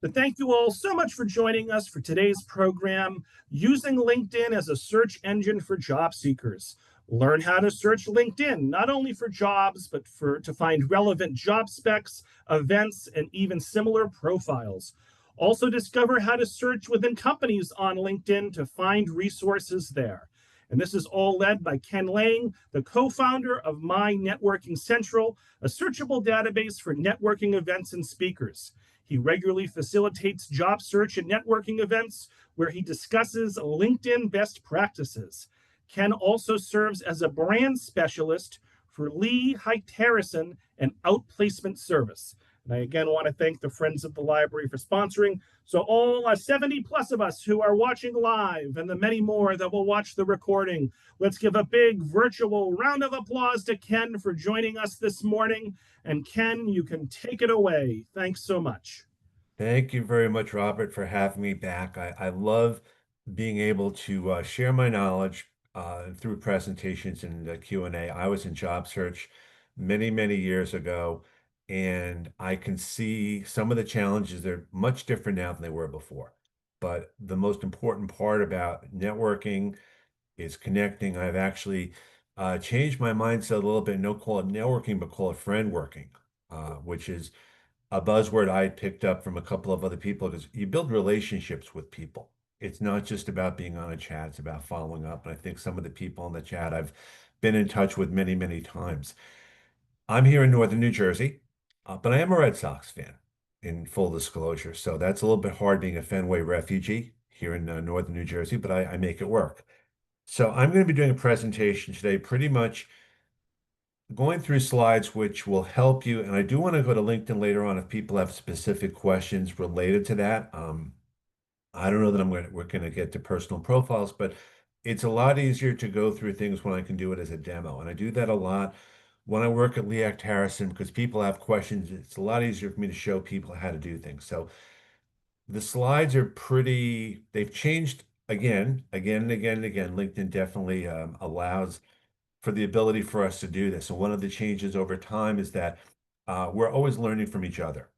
But thank you all so much for joining us for today's program, Using LinkedIn as a Search Engine for Job Seekers. Learn how to search LinkedIn, not only for jobs, but to find relevant job specs, events, and even similar profiles. Also, discover how to search within companies on LinkedIn to find resources there. And this is all led by Ken Lang, the co founder of My Networking Central, a searchable database for networking events and speakers. He regularly facilitates job search and networking events where he discusses LinkedIn best practices. Ken also serves as a brand specialist for Lee Height Harrison and Outplacement Service. And I again want to thank the Friends of the Library for sponsoring. So, all 70 plus of us who are watching live and the many more that will watch the recording, let's give a big virtual round of applause to Ken for joining us this morning. And Ken, you can take it away. Thanks so much. Thank you very much, Robert, for having me back. I love being able to share my knowledge through presentations and Q&A. I was in job search many, many years ago, and I can see some of the challenges. They're much different now than they were before. But the most important part about networking is connecting. I've actually changed my mindset a little bit. No, call it networking, but call it friend working, which is a buzzword I picked up from a couple of other people because you build relationships with people. It's not just about being on a chat, it's about following up. And I think some of the people in the chat I've been in touch with many, many times. I'm here in northern New Jersey, but I am a Red Sox fan, in full disclosure. So that's a little bit hard being a Fenway refugee here in northern New Jersey, but I make it work. So I'm going to be doing a presentation today, pretty much going through slides which will help you. And I do want to go to LinkedIn later on if people have specific questions related to that. I don't know that we're going to get to personal profiles, but it's a lot easier to go through things when I can do it as a demo. And I do that a lot when I work at Lee Harrison because people have questions. It's a lot easier for me to show people how to do things. So the slides are they've changed again and again and again. LinkedIn definitely allows for the ability for us to do this. And one of the changes over time is that we're always learning from each other.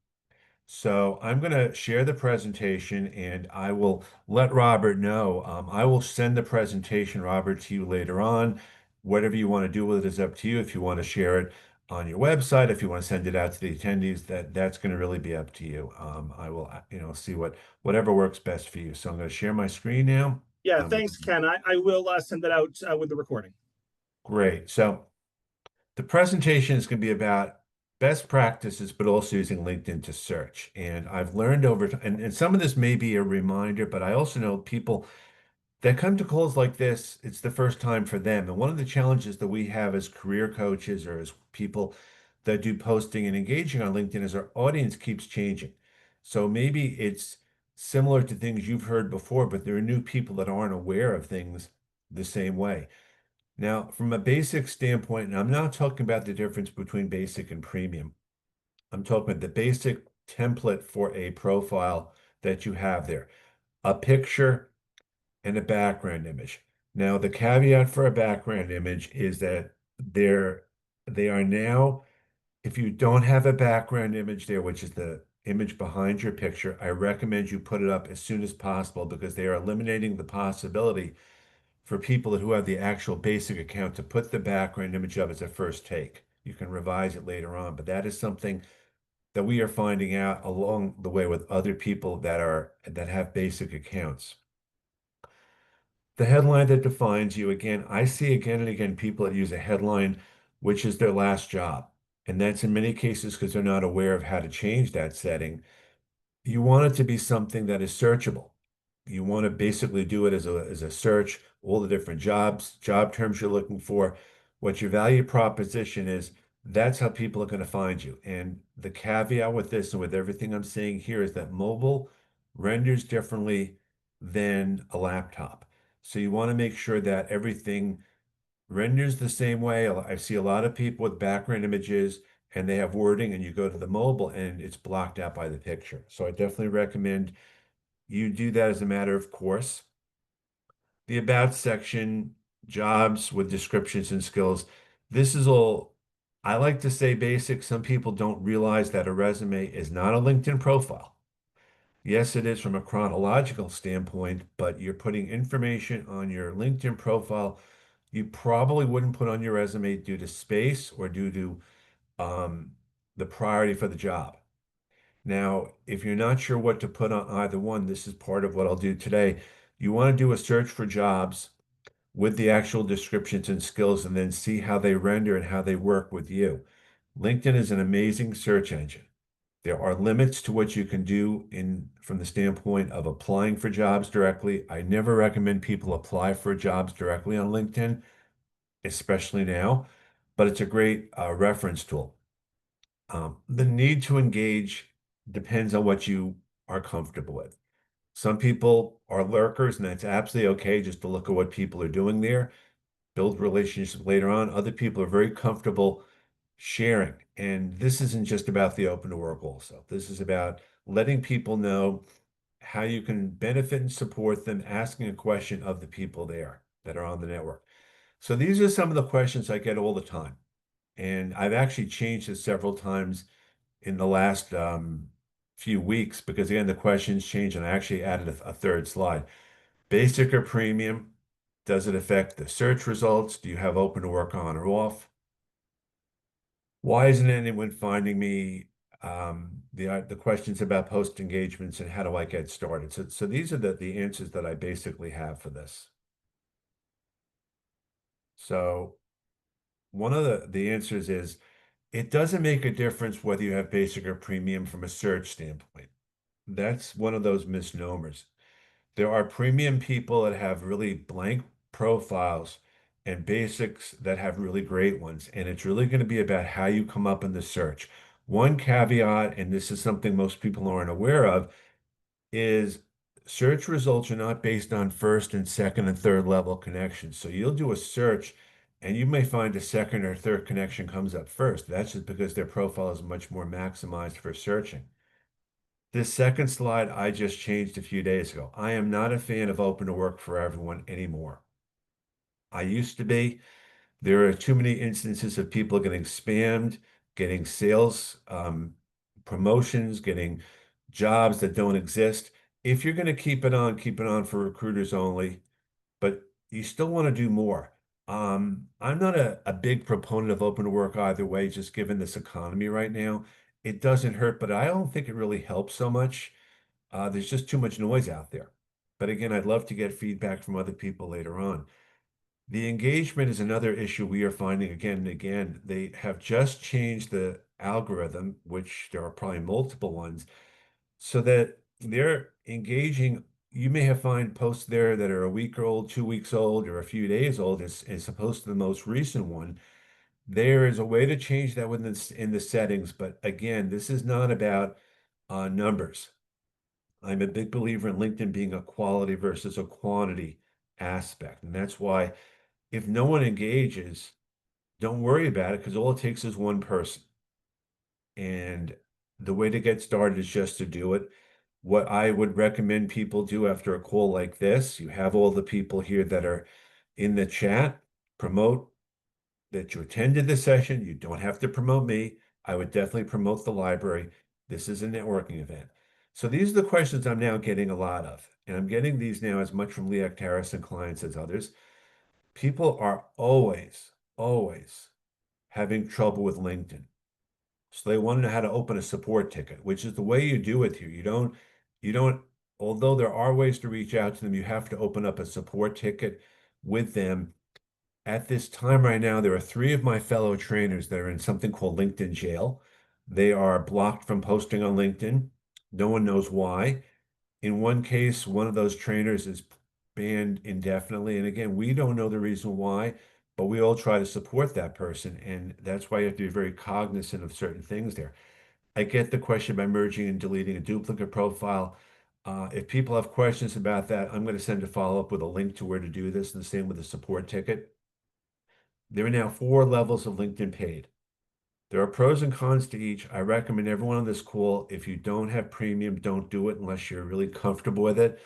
So I'm going to share the presentation and I will let Robert know. I will send the presentation, Robert, to you later on. Whatever you want to do with it is up to you. If you want to share it on your website, if you want to send it out to the attendees, that's going to really be up to you. I will, see whatever works best for you. So I'm going to share my screen now. Yeah, Um, thanks, Ken. I will send it out with the recording. Great. So the presentation is going to be about best practices, but also using LinkedIn to search. And I've learned over time, and some of this may be a reminder, but I also know people that come to calls like this, it's the first time for them. And one of the challenges that we have as career coaches or as people that do posting and engaging on LinkedIn is our audience keeps changing. So maybe it's similar to things you've heard before, but there are new people that aren't aware of things the same way. Now, from a basic standpoint, and I'm not talking about the difference between basic and premium. I'm talking about the basic template for a profile that you have there, a picture and a background image. Now, the caveat for a background image is that they're they are now, if you don't have a background image there, which is the image behind your picture, I recommend you put it up as soon as possible because they are eliminating the possibility for people who have the actual basic account to put the background image up as a first take. You can revise it later on, but that is something that we are finding out along the way with other people that have basic accounts. The headline that defines you, again, I see again and again people that use a headline which is their last job. And that's in many cases because they're not aware of how to change that setting. You want it to be something that is searchable. You want to basically do it as a search, all the different job terms you're looking for, what your value proposition is. That's how people are going to find you. And the caveat with this and with everything I'm saying here is that mobile renders differently than a laptop. So you want to make sure that everything renders the same way. I see a lot of people with background images and they have wording, and you go to the mobile and it's blocked out by the picture. So I definitely recommend you do that as a matter of course. The about section, jobs with descriptions and skills. This is all, I like to say basic. Some people don't realize that a resume is not a LinkedIn profile. Yes, it is from a chronological standpoint, but you're putting information on your LinkedIn profile you probably wouldn't put on your resume due to space or due to um, the priority for the job. Now, if you're not sure what to put on either one, this is part of what I'll do today. You want to do a search for jobs with the actual descriptions and skills and then see how they render and how they work with you. LinkedIn is an amazing search engine. There are limits to what you can do in from the standpoint of applying for jobs directly. I never recommend people apply for jobs directly on LinkedIn, especially now, but it's a great reference tool. The need to engage depends on what you are comfortable with. Some people are lurkers, and that's absolutely okay just to look at what people are doing there, build relationships later on. Other people are very comfortable sharing. And this isn't just about the open to work also. This is about letting people know how you can benefit and support them, asking a question of the people there that are on the network. So these are some of the questions I get all the time. And I've actually changed it several times in the last few weeks because again, the questions change and I actually added a third slide. Basic or premium? Does it affect the search results? Do you have open to work on or off? Why isn't anyone finding me? The questions about post engagements and how do I get started? So these are the answers that I basically have for this. So one of the answers is it doesn't make a difference whether you have basic or premium from a search standpoint. That's one of those misnomers. There are premium people that have really blank profiles and basics that have really great ones. And it's really going to be about how you come up in the search. One caveat, and this is something most people aren't aware of, is search results are not based on first and second and third level connections. So you'll do a search and you may find a second or third connection comes up first. That's just because their profile is much more maximized for searching. This second slide I just changed a few days ago. I am not a fan of open to work for everyone anymore. I used to be. There are too many instances of people getting spammed, getting sales promotions, getting jobs that don't exist. If you're going to keep it on for recruiters only, but you still want to do more. I'm not a big proponent of open to work either way, just given this economy right now. It doesn't hurt, but I don't think it really helps so much. There's just too much noise out there. But again, I'd love to get feedback from other people later on. The engagement is another issue we are finding again and again. They have just changed the algorithm, which there are probably multiple ones, so that they're engaging. You may have find posts there that are a week old, 2 weeks old, or a few days old, as opposed to the most recent one. There is a way to change that in the settings, but again, this is not about numbers. I'm a big believer in LinkedIn being a quality versus a quantity aspect. And that's why if no one engages, don't worry about it because all it takes is one person. And the way to get started is just to do it. What I would recommend people do after a call like this, you have all the people here that are in the chat, promote that you attended the session. You don't have to promote me. I would definitely promote the library. This is a networking event. So these are the questions I'm now getting a lot of. And I'm getting these now as much from Leah Harrison clients as others. People are always having trouble with LinkedIn. So they want to know how to open a support ticket, which is the way you do it here. You don't, although there are ways to reach out to them, you have to open up a support ticket with them. At this time right now, there are three of my fellow trainers that are in something called LinkedIn jail. They are blocked from posting on LinkedIn. No one knows why. In one case, one of those trainers is banned indefinitely. And again, we don't know the reason why, but we all try to support that person. And that's why you have to be very cognizant of certain things there. I get the question by merging and deleting a duplicate profile. If people have questions about that, I'm going to send a follow-up with a link to where to do this, and the same with the support ticket. There are now 4 levels of LinkedIn paid. There are pros and cons to each. I recommend everyone on this call, if you don't have premium, don't do it unless you're really comfortable with it.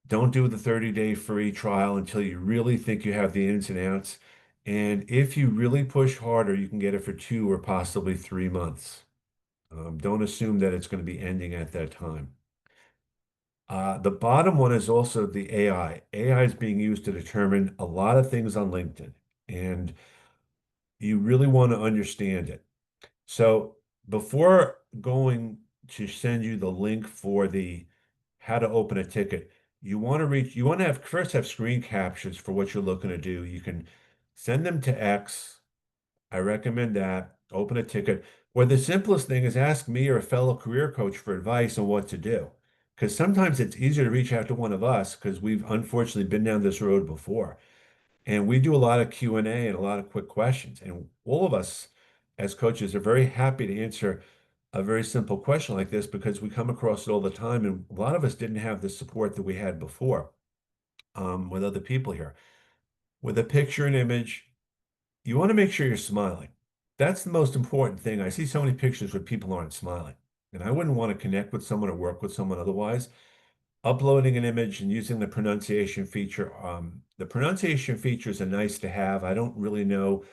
Don't do the 30-day free trial until you really think you have the ins and outs. And if you really push harder, you can get it for 2 or possibly 3 months. Don't assume that it's going to be ending at that time. The bottom one is also the AI. AI is being used to determine a lot of things on LinkedIn, and you really want to understand it. So before going to send you the link for the how to open a ticket, you want to have first have screen captures for what you're looking to do. You can send them to X. I recommend that. Open a ticket. Or the simplest thing is ask me or a fellow career coach for advice on what to do. Because sometimes it's easier to reach out to one of us because we've unfortunately been down this road before. And we do a lot of Q&A and a lot of quick questions. And all of us as coaches are very happy to answer a very simple question like this because we come across it all the time. And a lot of us didn't have the support that we had before with other people here. With a picture and image, you want to make sure you're smiling. That's the most important thing. I see so many pictures where people aren't smiling. And I wouldn't want to connect with someone or work with someone otherwise. Uploading an image and using the pronunciation feature. The pronunciation feature is a nice to have. I don't really know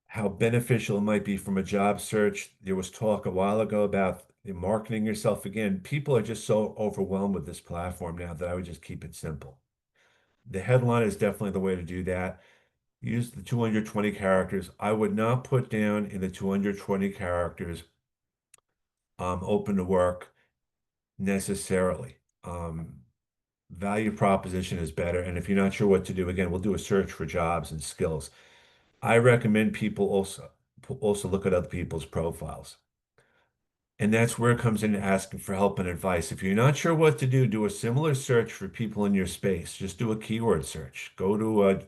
how beneficial it might be from a job search. There was talk a while ago about marketing yourself again. People are just so overwhelmed with this platform now that I would just keep it simple. The headline is definitely the way to do that. Use the 220 characters. I would not put down in the 220 characters open to work necessarily. Value proposition is better. And if you're not sure what to do, again, we'll do a search for jobs and skills. I recommend people also look at other people's profiles. And that's where it comes into asking for help and advice. If you're not sure what to do, do a similar search for people in your space. Just do a keyword search. Go to a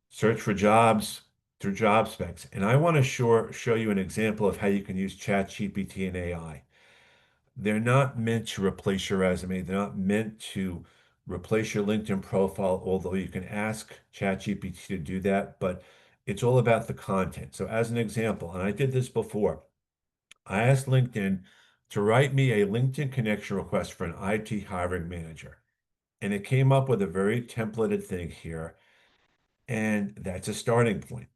search for jobs through job specs. And I want to show you an example of how you can use ChatGPT and AI. They're not meant to replace your resume. They're not meant to replace your LinkedIn profile, although you can ask ChatGPT to do that, but it's all about the content. So as an example, and I did this before, I asked LinkedIn to write me a LinkedIn connection request for an IT hiring manager. And it came up with a very templated thing here. And that's a starting point.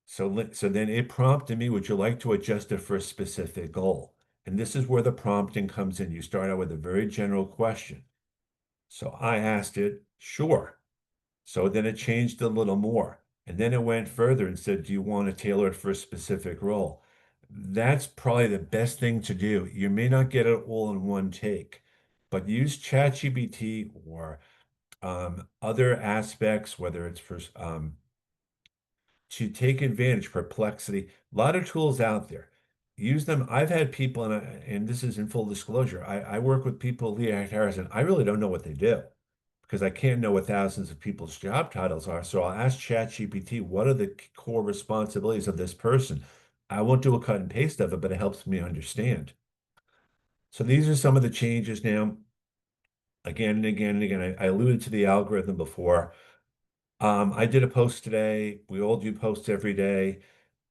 So then it prompted me, would you like to adjust it for a specific goal? And this is where the prompting comes in. You start out with a very general question. So I asked it, sure. So then it changed a little more. And then it went further and said, do you want to tailor it for a specific role? That's probably the best thing to do. You may not get it all in one take, but use ChatGPT or other aspects, whether it's for to take advantage, perplexity, a lot of tools out there. Use them. I've had people, and this is in full disclosure, I work with people here at Harrison. I really don't know what they do because I can't know what thousands of people's job titles are. So I'll ask ChatGPT, what are the core responsibilities of this person? I won't do a cut and paste of it, but it helps me understand. So these are some of the changes now. Again and again and again, I alluded to the algorithm before. I did a post today. We all do posts every day.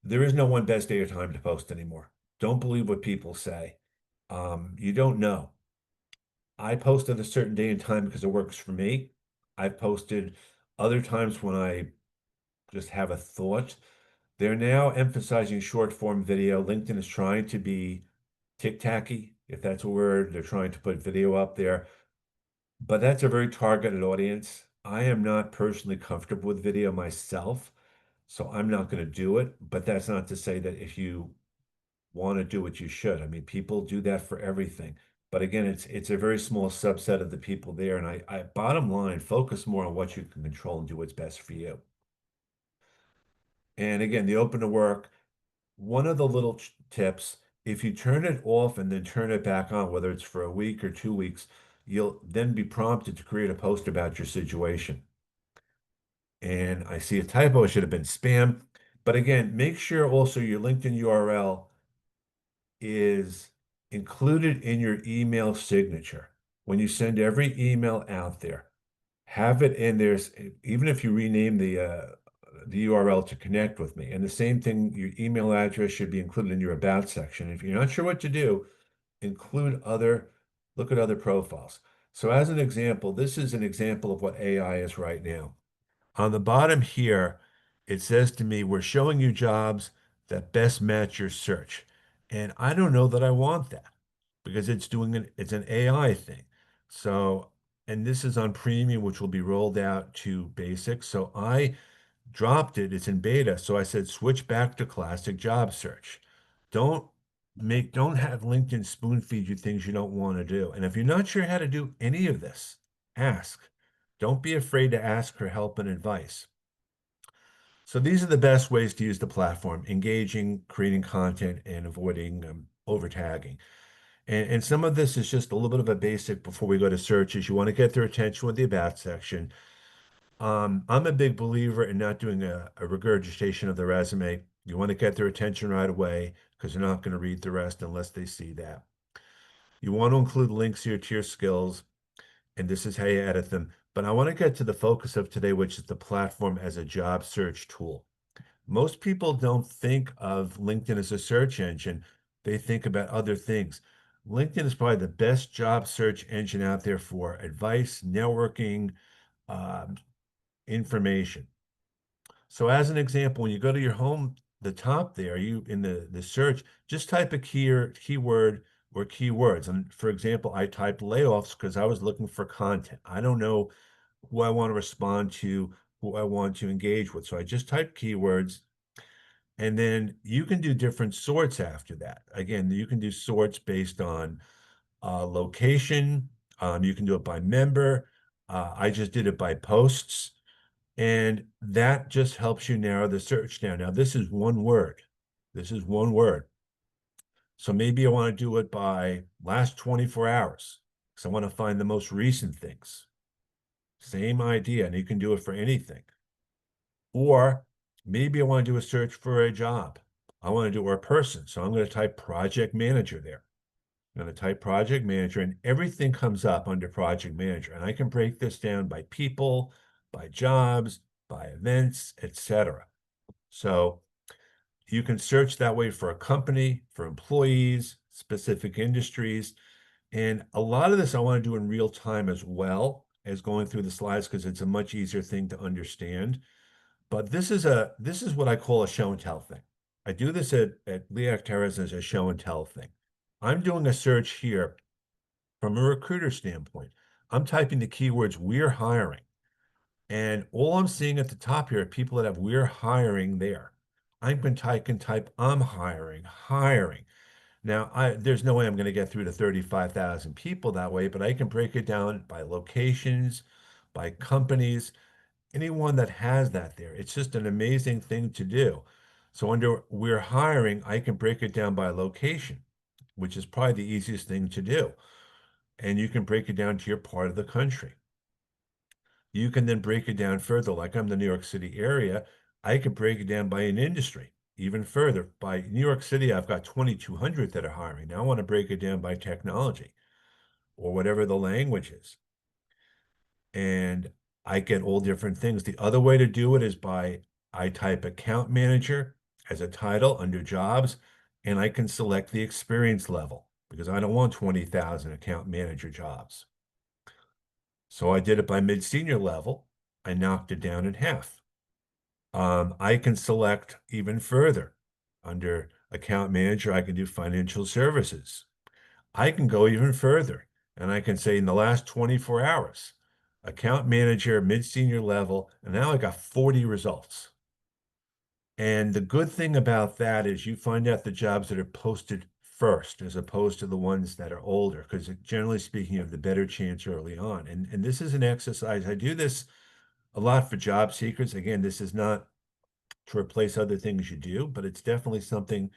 There is no one best day or time to post anymore. Don't believe what people say. You don't know. I post at a certain day and time because it works for me. I've posted other times when I just have a thought. They're now emphasizing short form video. LinkedIn is trying to be tic-tacky, if that's a word. They're trying to put video up there, but that's a very targeted audience. I am not personally comfortable with video myself, so I'm not going to do it. But that's not to say that if you want to do it, you should. I mean, people do that for everything. But again, it's a very small subset of the people there. And I bottom line, focus more on what you can control and do what's best for you. And again, the open to work, one of the little tips, if you turn it off and then turn it back on, whether it's for a week or 2 weeks, you'll then be prompted to create a post about your situation. And I see a typo, it should have been spam. But again, make sure also your LinkedIn URL is included in your email signature. When you send every email out there, have it in there, even if you rename the URL to connect with me. And the same thing, your email address should be included in your about section. If you're not sure what to do, look at other profiles. So as an example, this is an example of what AI is right now. On the bottom here, it says to me, we're showing you jobs that best match your search. And I don't know that I want that because it's an AI thing. So, and this is on premium, which will be rolled out to basic. So I dropped it. It's in beta. So I said, switch back to classic job search. Don't don't have LinkedIn spoon feed you things you don't want to do. And if you're not sure how to do any of this, ask. Don't be afraid to ask for help and advice. So these are the best ways to use the platform: engaging, creating content, and avoiding over tagging. And some of this is just a little bit of a basic before we go to searches. You want to get their attention with the about section. I'm a big believer in not doing a regurgitation of the resume. You want to get their attention right away because they're not going to read the rest unless they see that. You want to include links here to your skills, and this is how you edit them. But I want to get to the focus of today, which is the platform as a job search tool. Most people don't think of LinkedIn as a search engine. They think about other things. LinkedIn is probably the best job search engine out there for advice, networking, uh, information. So as an example, when you go to your home, the top there, you in the search, just type a keyword or keywords. And for example, I typed layoffs because I was looking for content. I don't know who I want to respond to, who I want to engage with. So I just typed keywords, and then you can do different sorts after that. Again, you can do sorts based on location. You can do it by member. I just did it by posts. And that just helps you narrow the search down. Now, this is one word. This is one word. So maybe I want to do it by last 24 hours because I want to find the most recent things. Same idea, and you can do it for anything. Or maybe I want to do a search for a job. I want to do or a person. So I'm going to type project manager there. I'm going to type project manager, and everything comes up under project manager. And I can break this down by people, by jobs, by events, etc. So you can search that way for a company, for employees, specific industries. And a lot of this I want to do in real time as well as going through the slides because it's a much easier thing to understand. But this is what I call a show and tell thing. I do this at Leac Terrace as a show and tell thing. I'm doing a search here from a recruiter standpoint. I'm typing the keywords we're hiring. And all I'm seeing at the top here are people that have we're hiring there. I can type I'm hiring. Now, there's no way I'm going to get through to 35,000 people that way, but I can break it down by locations, by companies, anyone that has that there. It's just an amazing thing to do. So under we're hiring, I can break it down by location, which is probably the easiest thing to do. And you can break it down to your part of the country. You can then break it down further. Like I'm the New York City area, I could break it down by an industry even further. By New York City, I've got 2,200 that are hiring. Now I want to break it down by technology or whatever the language is. And I get all different things. The other way to do it is by I type account manager as a title under jobs, and I can select the experience level because I don't want 20,000 account manager jobs. So I did it by mid-senior level. I knocked it down in half. I can select even further. Under account manager, I can do financial services. I can go even further and I can say in the last 24 hours, account manager, mid-senior level, and now I got 40 results. And the good thing about that is you find out the jobs that are posted first as opposed to the ones that are older, because generally speaking, you have the better chance early on. And this is an exercise. I do this a lot for job seekers. Again, this is not to replace other things you do, but it's definitely something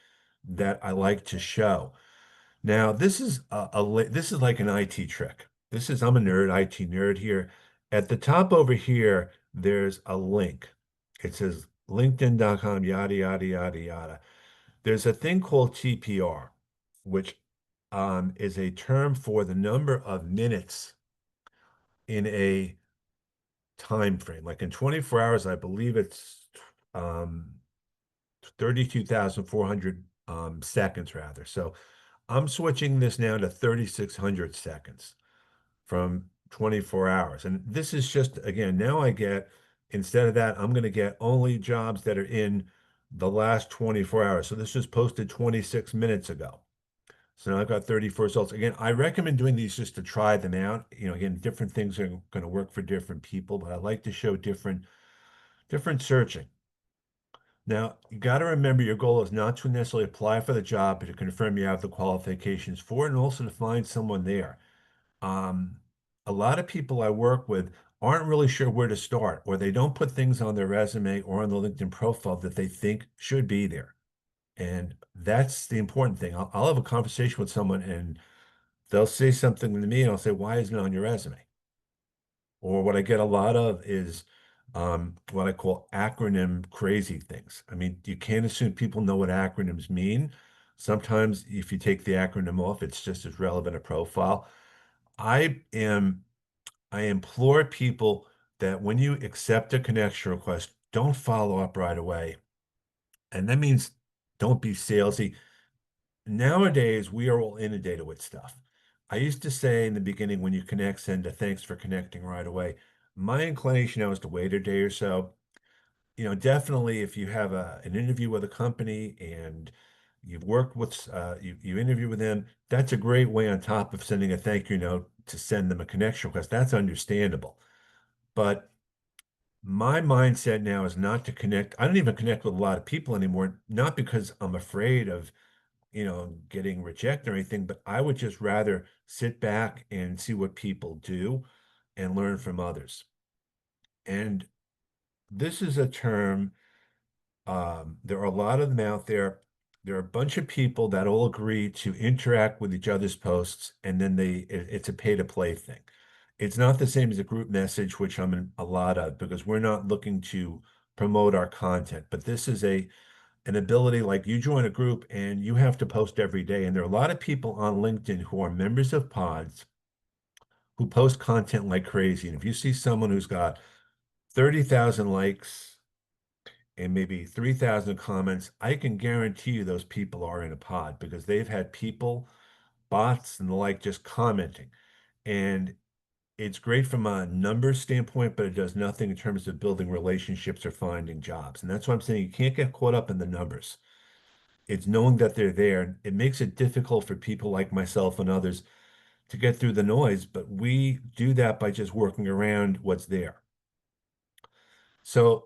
that I like to show. Now, this is this is like an IT trick. This is I'm a nerd, IT nerd here. At the top over here, there's a link. It says LinkedIn.com, yada yada yada yada. There's a thing called TPR, which is a term for the number of minutes in a time frame. Like in 24 hours, I believe it's um, 32,400 seconds rather. So I'm switching this now to 3,600 seconds from 24 hours. And this is just, again, now I get, instead of that, I'm going to get only jobs that are in the last 24 hours. So this was posted 26 minutes ago. So now I've got 34 results. Again, I recommend doing these just to try them out. Again, different things are going to work for different people, but I like to show different searching. Now, you got to remember your goal is not to necessarily apply for the job, but to confirm you have the qualifications for it and also to find someone there. Um, a lot of people I work with aren't really sure where to start, or they don't put things on their resume or on the LinkedIn profile that they think should be there. And that's the important thing. I'll have a conversation with someone and they'll say something to me and I'll say, why isn't it on your resume? Or what I get a lot of is what I call acronym crazy things. I mean, you can't assume people know what acronyms mean. Sometimes if you take the acronym off, it's just as relevant a profile. I am I implore people that when you accept a connection request, don't follow up right away. And that means don't be salesy. Nowadays, we are all inundated with stuff. I used to say in the beginning, when you connect, send a thanks for connecting right away. My inclination now is to wait a day or so. Definitely if you have an interview with a company and you've worked with, you interview with them, that's a great way on top of sending a thank you note to send them a connection request. That's understandable. But my mindset now is not to connect. I don't even connect with a lot of people anymore, not because I'm afraid of getting rejected or anything, but I would just rather sit back and see what people do and learn from others. And this is a term, there are a lot of them out there. There are a bunch of people that all agree to interact with each other's posts, and then it's a pay to play thing. It's not the same as a group message, which I'm in a lot of because we're not looking to promote our content, but this is an ability like you join a group and you have to post every day. And there are a lot of people on LinkedIn who are members of pods who post content like crazy. And if you see someone who's got 30,000 likes and maybe 3,000 comments, I can guarantee you those people are in a pod because they've had people, bots, and the like just commenting. And it's great from a numbers standpoint, but it does nothing in terms of building relationships or finding jobs. And that's why I'm saying you can't get caught up in the numbers. It's knowing that they're there. It makes it difficult for people like myself and others to get through the noise, but we do that by just working around what's there. So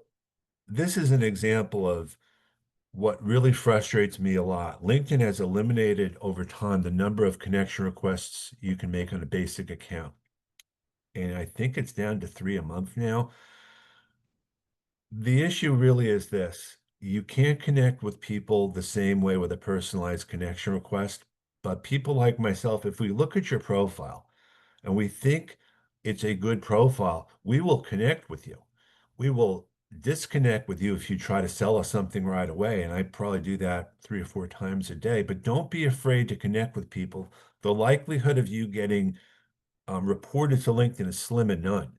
this is an example of what really frustrates me a lot. LinkedIn has eliminated over time the number of connection requests you can make on a basic account. And I think it's down to 3 a month now. The issue really is this. You can't connect with people the same way with a personalized connection request. But people like myself, if we look at your profile and we think it's a good profile, we will connect with you. We will disconnect with you if you try to sell us something right away. And I probably do that 3 or 4 times a day. But don't be afraid to connect with people. The likelihood of you getting reported to LinkedIn is slim and none.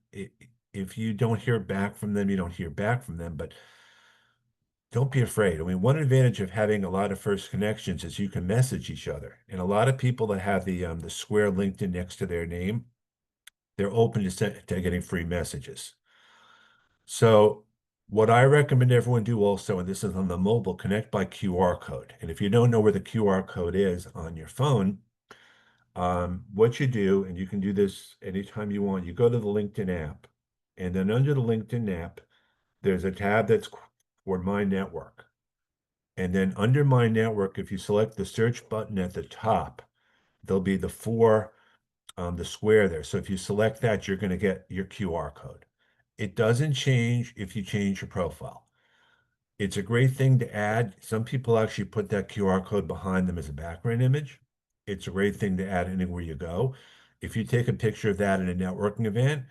If you don't hear back from them, you don't hear back from them. But don't be afraid. I mean, one advantage of having a lot of first connections is you can message each other. And a lot of people that have the square LinkedIn next to their name, they're open to getting free messages. So what I recommend everyone do also, and this is on the mobile, connect by QR code. And if you don't know where the QR code is on your phone, what you do, and you can do this anytime you want, you go to the LinkedIn app, and then under the LinkedIn app, there's a tab that's for My Network. And then under My Network, if you select the search button at the top, there'll be the square there. So if you select that, you're going to get your QR code. It doesn't change if you change your profile. It's a great thing to add. Some people actually put that QR code behind them as a background image. It's a great thing to add anywhere you go. If you take a picture of that in a networking event,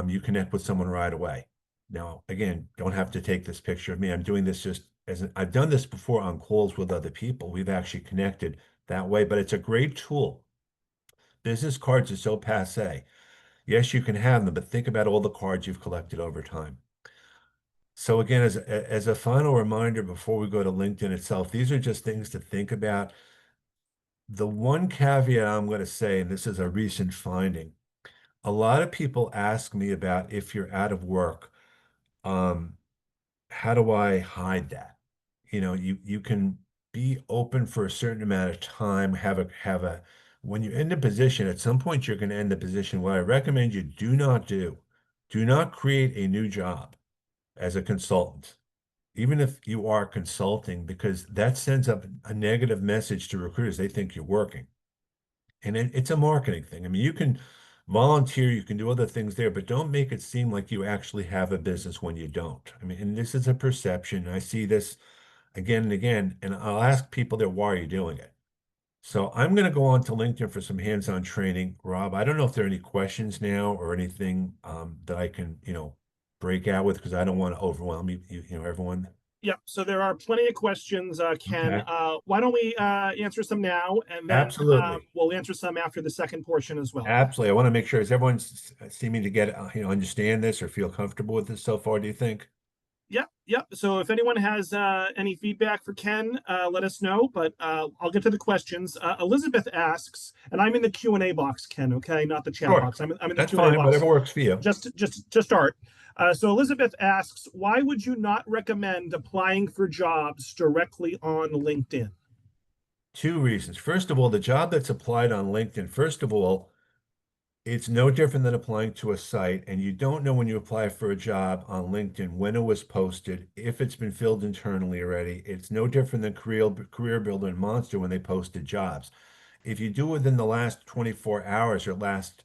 you connect with someone right away. Now, again, don't have to take this picture of me. I'm doing this just I've done this before on calls with other people. We've actually connected that way, but it's a great tool. Business cards are so passe. Yes, you can have them, but think about all the cards you've collected over time. So again, as a final reminder before we go to LinkedIn itself, these are just things to think about. The one caveat I'm going to say, and this is a recent finding, a lot of people ask me about if you're out of work, um, how do I hide that? You can be open for a certain amount of time, when you're in the position, at some point you're going to end the position. What I recommend you do not create a new job as a consultant, even if you are consulting, because that sends up a negative message to recruiters. They think you're working. And it's a marketing thing. I mean, you can volunteer, you can do other things there, but don't make it seem like you actually have a business when you don't. I mean, and this is a perception. I see this again and again, and I'll ask people there, why are you doing it? So I'm going to go on to LinkedIn for some hands-on training. Rob, I don't know if there are any questions now or anything that I can, break out with because I don't want to overwhelm everyone. Yep. So there are plenty of questions, Ken. Okay. Why don't we answer some now, and then Absolutely. we'll answer some after the second portion as well. Absolutely. I want to make sure, is everyone seeming to get, understand this or feel comfortable with this so far, do you think? Yep, yep. So if anyone has any feedback for Ken, let us know. But I'll get to the questions. Elizabeth asks, and I'm in the Q&A box, Ken. Okay, not the chat Sure. box. I'm in the That's Q&A fine. box. Whatever works for you. Just to start. So Elizabeth asks, why would you not recommend applying for jobs directly on LinkedIn? Two reasons. First of all, the job that's applied on LinkedIn, first of all, it's no different than applying to a site, and you don't know when you apply for a job on LinkedIn when it was posted, if it's been filled internally already. It's no different than Career Builder and Monster when they posted jobs. If you do it within the last 24 hours or last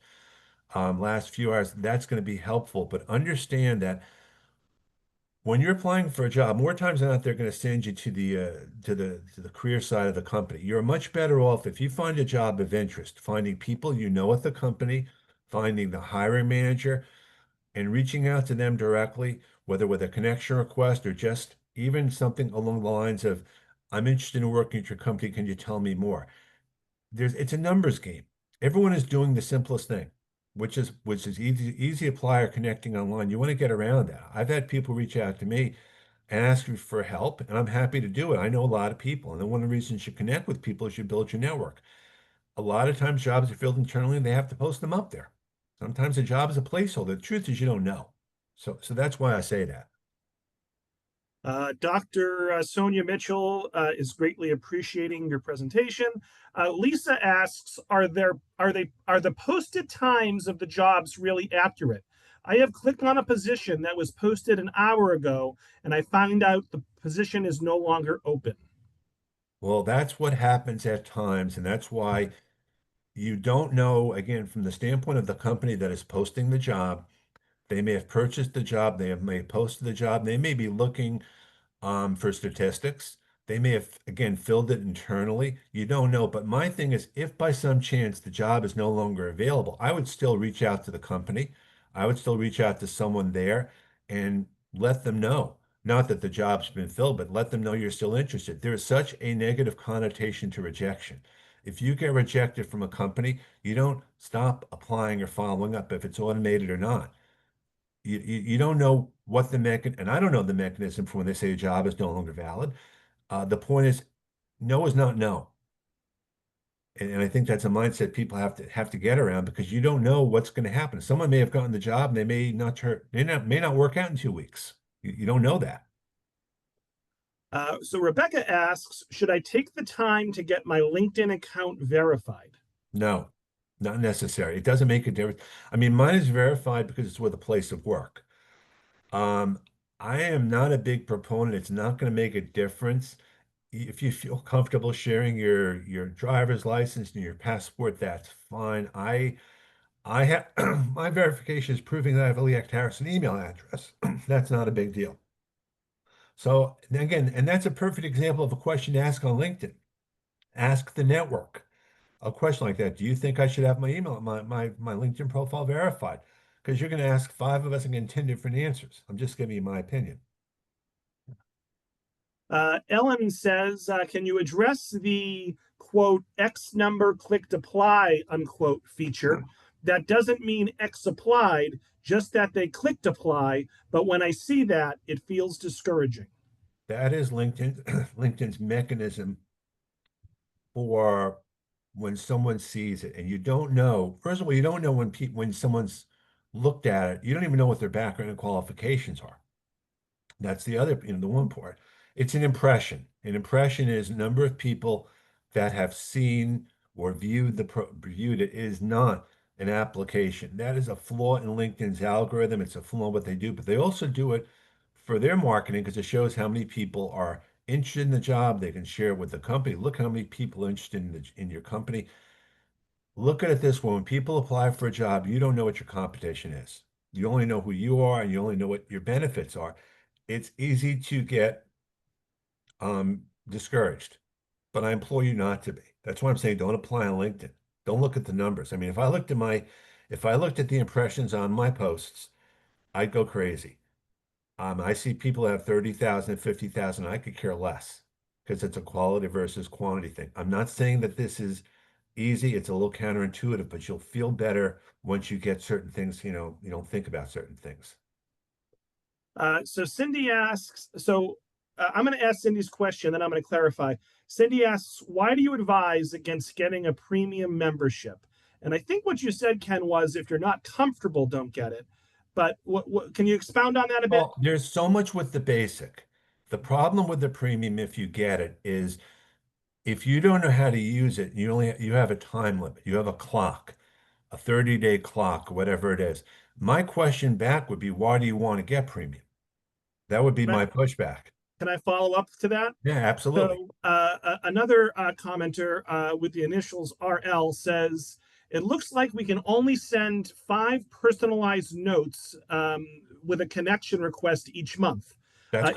few hours, that's going to be helpful. But understand that when you're applying for a job, more times than not, they're going to send you to the career side of the company. You're much better off if you find a job of interest, finding people you know at the company, finding the hiring manager, and reaching out to them directly, whether with a connection request or just even something along the lines of, "I'm interested in working at your company. Can you tell me more?" It's a numbers game. Everyone is doing the simplest thing, which is easy apply or connecting online. You want to get around that. I've had people reach out to me and ask me for help, and I'm happy to do it. I know a lot of people, and then one of the reasons you connect with people is you build your network. A lot of times jobs are filled internally and they have to post them up there. Sometimes a job is a placeholder. The truth is you don't know. So that's why I say that. Dr. Sonia Mitchell is greatly appreciating your presentation. Lisa asks, are the posted times of the jobs really accurate? I have clicked on a position that was posted an hour ago, and I find out the position is no longer open. Well, that's what happens at times, and that's why you don't know, again, from the standpoint of the company that is posting the job, they may have purchased the job, may have posted the job, they may be looking for statistics. They may have, again, filled it internally. You don't know. But my thing is, if by some chance the job is no longer available, I would still reach out to the company. I would still reach out to someone there and let them know. Not that the job's been filled, but let them know you're still interested. There is such a negative connotation to rejection. If you get rejected from a company, you don't stop applying or following up if it's automated or not. You don't know what the mechanism, and I don't know the mechanism for when they say a job is no longer valid. The point is, no is not no, and I think that's a mindset people have to get around because you don't know what's going to happen. Someone may have gotten the job and they may not work out in 2 weeks. You don't know that. So Rebecca asks, should I take the time to get my LinkedIn account verified? No, not necessary. It doesn't make a difference. I mean, mine is verified because it's with a place of work. Um, I am not a big proponent. It's not going to make a difference. If you feel comfortable sharing your driver's license and your passport, that's fine. I have my verification is proving that I have a Leah Harrison email address. That's not a big deal. So again, and that's a perfect example of a question to ask on LinkedIn. Ask the network a question like that. Do you think I should have my email, my LinkedIn profile verified? Because you're going to ask five of us and get 10 different answers. I'm just giving you my opinion. Ellen says, can you address the quote X number clicked apply unquote feature? That doesn't mean X applied, just that they clicked apply. But when I see that, it feels discouraging. That is LinkedIn's mechanism for when someone sees it and you don't know. First of all, you don't know when someone's looked at it, you don't even know what their background and qualifications are. That's the other, the one part. It's an impression. An impression is number of people that have seen or viewed it. It is not an application. That is a flaw in LinkedIn's algorithm. It's a flaw in what they do, but they also do it for their marketing because it shows how many people are interested in the job. They can share it with the company. Look how many people are interested in your company. Look at it this way. When people apply for a job, you don't know what your competition is. You only know who you are and you only know what your benefits are. It's easy to get discouraged, but I implore you not to be. That's why I'm saying don't apply on LinkedIn. Don't look at the numbers. I mean, if I looked at the impressions on my posts, I'd go crazy. I see people have 30,000, 50,000. I could care less because it's a quality versus quantity thing. I'm not saying that this is easy. It's a little counterintuitive, but you'll feel better once you get certain things, you don't think about certain things. So Cindy asks, I'm going to ask Cindy's question, then I'm going to clarify. Cindy asks, why do you advise against getting a premium membership? And I think what you said, Ken, was if you're not comfortable, don't get it. But can you expound on that a bit? Well, there's so much with the basic. The problem with the premium, if you get it, is if you don't know how to use it, you have a time limit. You have a clock, a 30-day clock, whatever it is. My question back would be, why do you want to get premium? That would be Can I, my pushback. can I follow up to that? Yeah, absolutely. So another commenter with the initials RL says, it looks like we can only send 5 personalized notes with a connection request each month. That's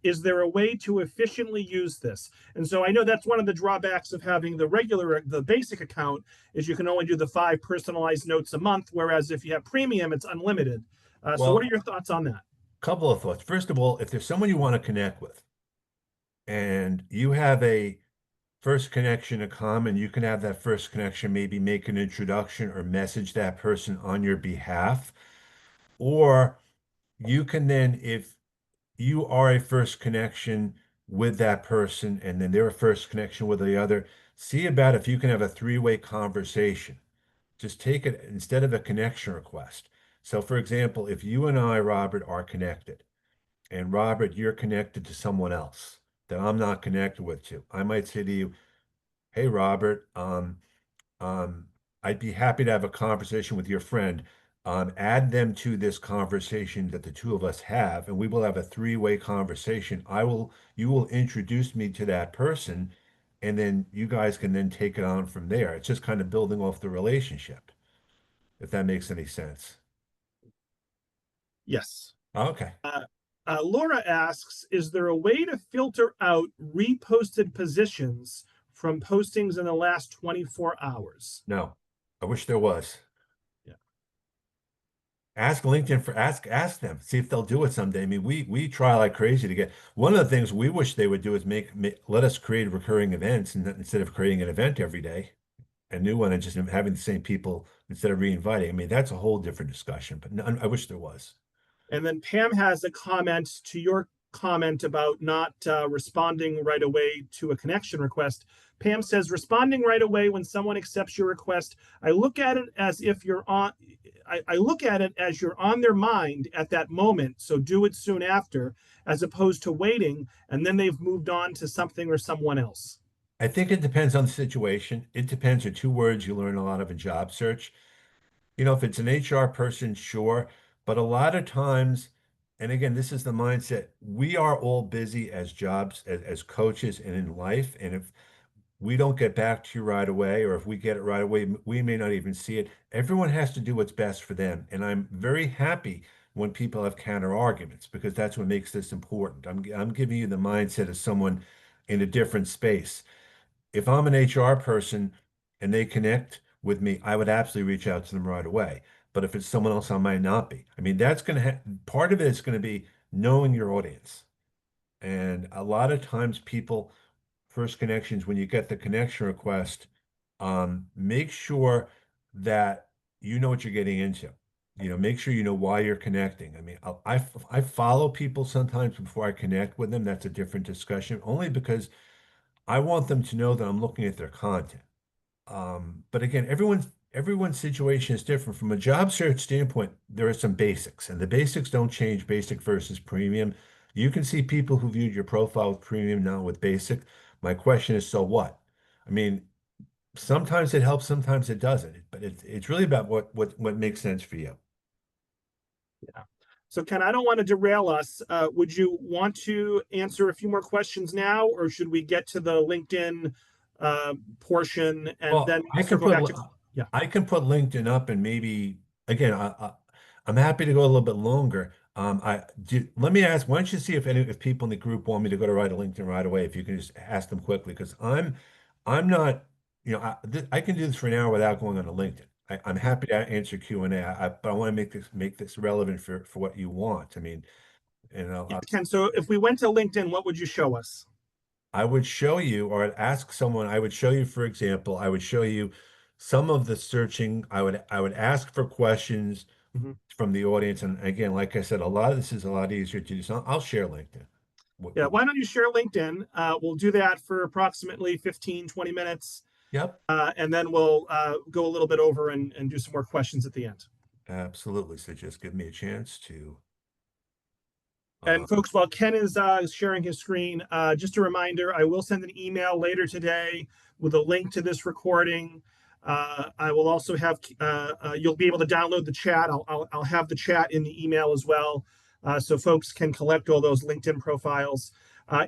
Is there correct. a way to efficiently use this? And so I know that's one of the drawbacks of having the basic account is you can only do the 5 personalized notes a month, whereas if you have premium, it's unlimited. So what are Well, your thoughts on that? couple of thoughts. First of all, if there's someone you want to connect with and you have a first connection in common, you can have that first connection, maybe make an introduction or message that person on your behalf. Or you can then, if you are a first connection with that person and then they're a first connection with the other, see about if you can have a three-way conversation. Just take it instead of a connection request. So, for example, if you and I, Robert, are connected, and Robert, you're connected to someone else that I'm not connected with to, I might say to you, "Hey, Robert, um, I'd be happy to have a conversation with your friend. Add them to this conversation that the two of us have, and we will have a three-way conversation. You will introduce me to that person, and then you guys can then take it on from there. It's just kind of building off the relationship, if that makes any sense. Yes. Okay. Laura asks, is there a way to filter out reposted positions from postings in the last 24 hours? No, I wish there was. Yeah. Ask LinkedIn for ask them, see if they'll do it someday. I mean, we try like crazy to get. One of the things we wish they would do is let us create recurring events, and instead of creating an event every day, a new one, and just having the same people instead of re-inviting. I mean, that's a whole different discussion. But I wish there was. And then Pam has a comment to your comment about not responding right away to a connection request. Pam says, responding right away when someone accepts your request, I look at it as if you're on. I look at it as you're on their mind at that moment. So do it soon after, as opposed to waiting and then they've moved on to something or someone else. I think it depends on the situation. It depends are two words you learn a lot of in job search. If it's an HR person, sure. But a lot of times, and again, this is the mindset, we are all busy as jobs, as coaches and in life. And if we don't get back to you right away, or if we get it right away, we may not even see it. Everyone has to do what's best for them. And I'm very happy when people have counter arguments because that's what makes this important. I'm giving you the mindset of someone in a different space. If I'm an HR person and they connect with me, I would absolutely reach out to them right away. But if it's someone else, I might not be. I mean, that's going to part of it is going to be knowing your audience. And a lot of times people first connections, when you get the connection request, make sure that you know what you're getting into. Make sure you know why you're connecting. I mean, I follow people sometimes before I connect with them. That's a different discussion, only because I want them to know that I'm looking at their content. But again, everyone's situation is different. From a job search standpoint, there are some basics, and the basics don't change, basic versus premium. You can see people who viewed your profile with premium, not with basic. My question is, so what? I mean, sometimes it helps, sometimes it doesn't, but it's really about what makes sense for you. Yeah. So, Ken, I don't want to derail us. Would you want to answer a few more questions now, or should we get to the LinkedIn portion and Well, then circle back to? Yeah, I can put LinkedIn up and maybe again I'm happy to go a little bit longer. Let me ask, why don't you see if people in the group want me to go to write a LinkedIn right away, if you can just ask them quickly, because I'm not, I can do this for an hour without going on a LinkedIn. I'm happy to answer Q&A, but I want to make this relevant for what you want. I mean, yeah, Ken. So, if we went to LinkedIn, what would you show us? I would show you, or I'd ask someone, I would show you, for example, I would show you some of the searching. I would ask for questions Mhm. from the audience. And again, like I said, a lot of this is a lot easier to do. So I'll share LinkedIn. Yeah, why don't you share LinkedIn? We'll do that for approximately 15, 20 minutes, Yep, and then we'll go a little bit over and do some more questions at the end. absolutely. So just give me a chance to, uh, And folks, while Ken is sharing his screen, just a reminder, I will send an email later today with a link to this recording. I will also have, you'll be able to download the chat. I'll have the chat in the email as well. So folks can collect all those LinkedIn profiles.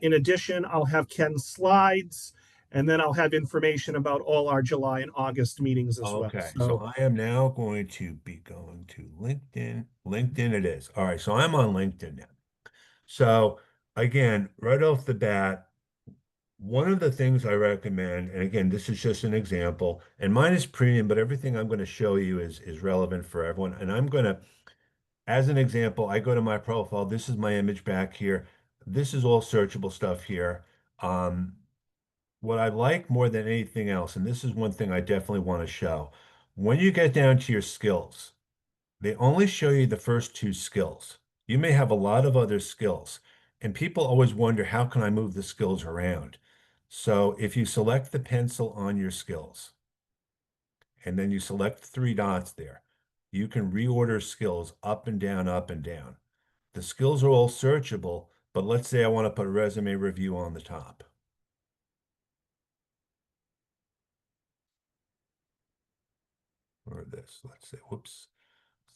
In addition, I'll have Ken's slides, and then I'll have information about all our July and August meetings as well. okay. So So I am now going to be going to LinkedIn. LinkedIn it is. All right. So I'm on LinkedIn now. So again, right off the bat, one of the things I recommend, and again, this is just an example, and mine is premium, but everything I'm going to show you is relevant for everyone. And I'm going to, as an example, I go to my profile. This is my image back here. This is all searchable stuff here. Um, what I like more than anything else, and this is one thing I definitely want to show, when you get down to your skills, they only show you the first two skills. You may have a lot of other skills, and people always wonder, how can I move the skills around? So if you select the pencil on your skills, and then you select the three dots there, you can reorder skills up and down, up and down. The skills are all searchable, but let's say I want to put a resume review on the top. Or this, let's say, whoops,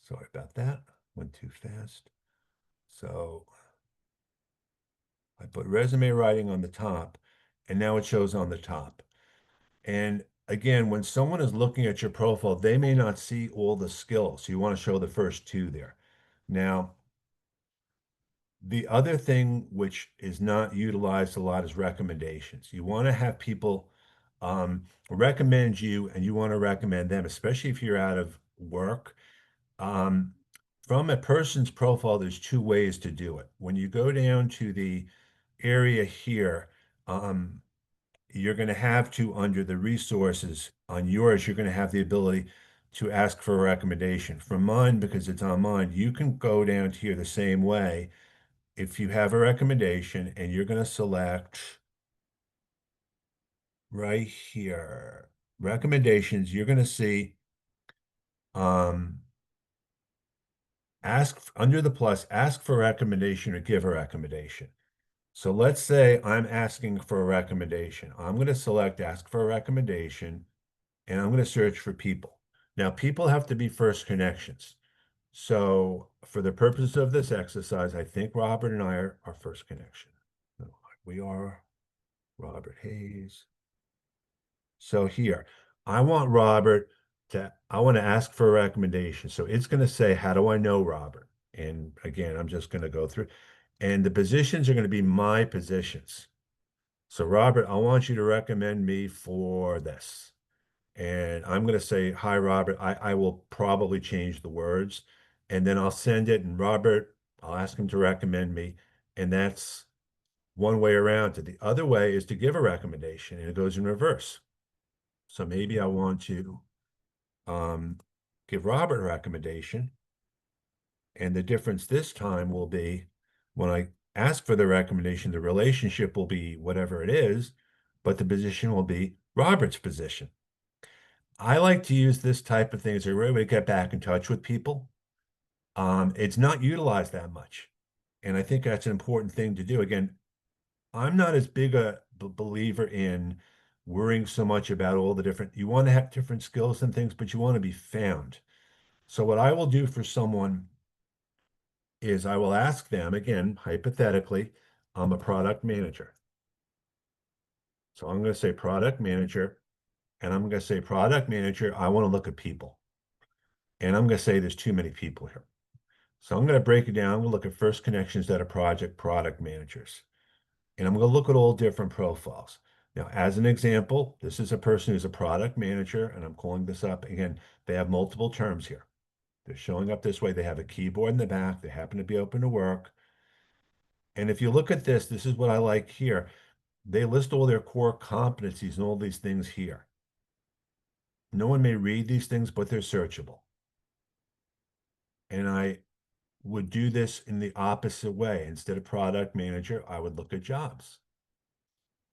sorry about that, went too fast. So I put resume writing on the top, and now it shows on the top. And again, when someone is looking at your profile, they may not see all the skills. So you want to show the first two there. Now, the other thing which is not utilized a lot is recommendations. You want to have people recommend you, and you want to recommend them, especially if you're out of work. Um, from a person's profile, there's two ways to do it. When you go down to the area here, um, you're going to have to, under the resources on yours, you're going to have the ability to ask for a recommendation. From mine, because it's on mine, you can go down to here the same way. If you have a recommendation and you're going to select right here, recommendations, you're going to see um, ask under the plus, ask for a recommendation or give a recommendation. So let's say I'm asking for a recommendation. I'm going to select ask for a recommendation, and I'm going to search for people. Now, people have to be first connections. So for the purpose of this exercise, I think Robert and I are our first connection. No, we are Robert Hayes. So here, I want to ask for a recommendation. So it's going to say, how do I know Robert? And again, I'm just going to go through, and the positions are going to be my positions. So Robert, I want you to recommend me for this. And I'm going to say, hi, Robert. I will probably change the words, and then I'll send it. And Robert, I'll ask him to recommend me. And that's one way around it. The other way is to give a recommendation, and it goes in reverse. So maybe I want to um, give Robert a recommendation. And the difference this time will be when I ask for the recommendation, the relationship will be whatever it is, but the position will be Robert's position. I like to use this type of thing as a way to get back in touch with people. It's not utilized that much. And I think that's an important thing to do. Again, I'm not as big a believer in worrying so much about all the different, you want to have different skills and things, but you want to be found. So what I will do for someone is I will ask them, again, hypothetically, I'm a product manager. So I'm going to say product manager, and I'm going to say product manager, I want to look at people. And I'm going to say there's too many people here. So I'm going to break it down. I'm going to look at first connections that are project product managers. And I'm going to look at all different profiles. Now, as an example, this is a person who's a product manager, and I'm calling this up. Again, they have multiple terms here. They're showing up this way. They have a keyboard in the back. They happen to be open to work. And if you look at this, this is what I like here. They list all their core competencies and all these things here. No one may read these things, but they're searchable. And I would do this in the opposite way. Instead of product manager, I would look at jobs.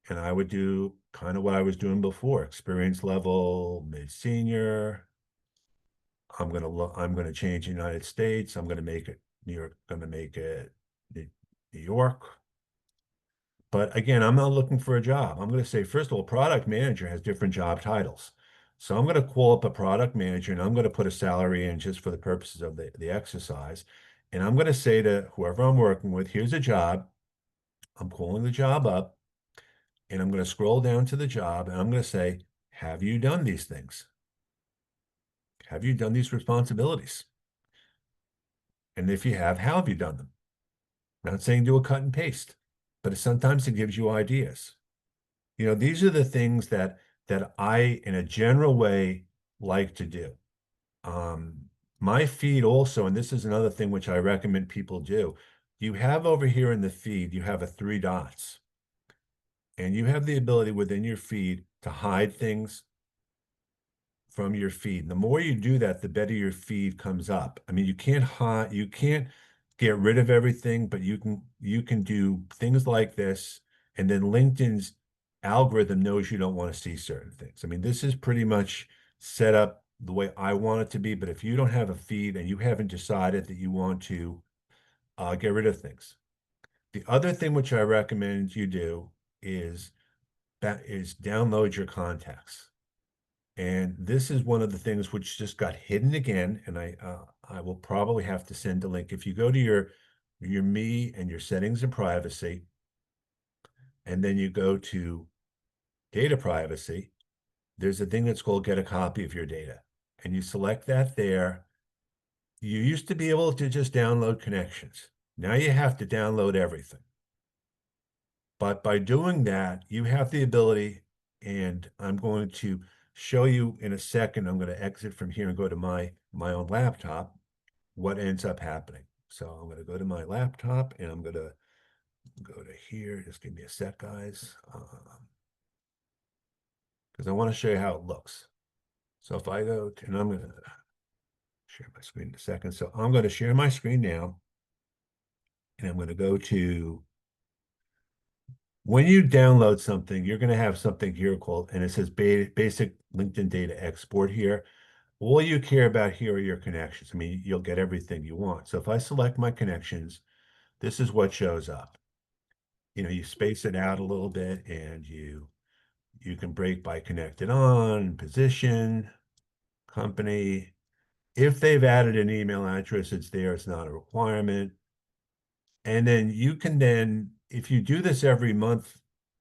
And I would do kind of what I was doing before, experience level, mid-senior. I'm gonna change United States. I'm gonna make it New York, gonna make it New York. But again, I'm not looking for a job. I'm gonna say, first of all, product manager has different job titles. So I'm gonna call up a product manager and I'm gonna put a salary in just for the purposes of the exercise. And I'm gonna say to whoever I'm working with, here's a job. I'm calling the job up. And I'm going to scroll down to the job and I'm going to say, have you done these things? Have you done these responsibilities? And if you have, how have you done them? I'm not saying do a cut and paste, but sometimes it gives you ideas. You know, these are the things that I, in a general way, like to do. My feed also, and this is another thing which I recommend people do, you have over here in the feed, you have a three dots. And you have the ability within your feed to hide things from your feed. And the more you do that, the better your feed comes up. I mean, you can't get rid of everything, but you can do things like this, and then LinkedIn's algorithm knows you don't want to see certain things. I mean, this is pretty much set up the way I want it to be, but if you don't have a feed and you haven't decided that you want to get rid of things. The other thing which I recommend you do is download your contacts. And this is one of the things which just got hidden again, and I will probably have to send a link. If you go to your me and your settings and privacy, and then you go to data privacy, there's a thing that's called get a copy of your data. And you select that there. You used to be able to just download connections. Now you have to download everything. But by doing that, you have the ability, and I'm going to show you in a second. I'm going to exit from here and go to my own laptop, what ends up happening. So I'm going to go to my laptop and I'm going to go to here. Just give me a sec, guys, because I want to show you how it looks. So if I go to, and I'm going to share my screen in a second. So I'm going to share my screen now, and I'm going to go to, when you download something, you're going to have something here called, and it says basic LinkedIn data export here. All you care about here are your connections. I mean, you'll get everything you want. So if I select my connections, this is what shows up. You know, you space it out a little bit and you can break by connected on, position, company. If they've added an email address, it's there. It's not a requirement. And then you can then, if you do this every month